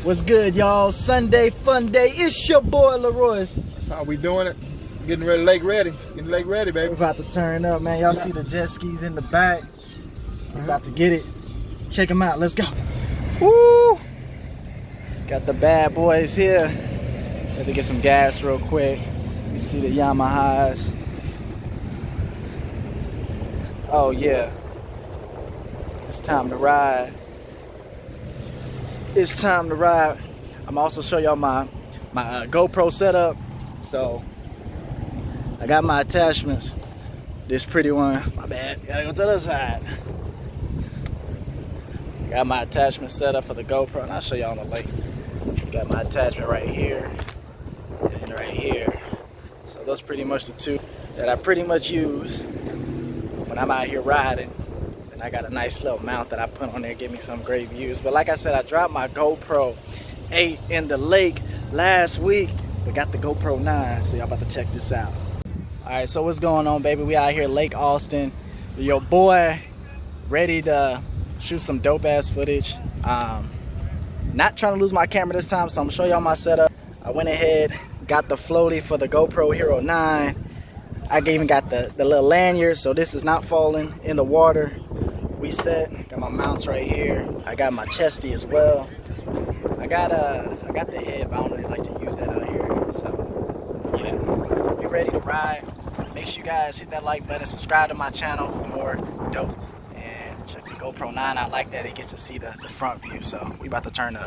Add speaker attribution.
Speaker 1: What's good, y'all? Sunday fun day. It's your boy Leroy.
Speaker 2: That's how we doing it. Getting ready, lake ready. Getting lake ready, baby.
Speaker 1: We're about to turn up, man. Y'all see the jet skis in the back. We're about to get it. Check them out. Let's go. Woo! Got the bad boys here. Let me get some gas real quick. You see the Yamahas. Oh yeah. It's time to ride. It's time to ride. I'm also show y'all my GoPro setup. So I got my attachments. This pretty one. My bad. Gotta go to the other side. Got my attachment set up for the GoPro, and I'll show y'all on the lake. Got my attachment right here and right here. So those pretty much the two that I pretty much use when I'm out here riding. And I got a nice little mount that I put on there, give me some great views. But like I said, I dropped my GoPro 8 in the lake last week, but got the GoPro 9, so y'all about to check this out. All right, so what's going on, baby? We out here Lake Austin. Your boy ready to shoot some dope ass footage. Not trying to lose my camera this time, so I'm gonna show y'all my setup. I went ahead, got the floaty for the GoPro Hero 9. I even got the little lanyard, so this is not falling in the water. We set. Got my mounts right here. I got my chesty as well. I got the head, but I don't really like to use that out here. So yeah, be ready to ride. Make sure you guys hit that like button, subscribe to my channel for more dope. And check the GoPro 9 out like that. It gets to see the front view. So we about to turn up.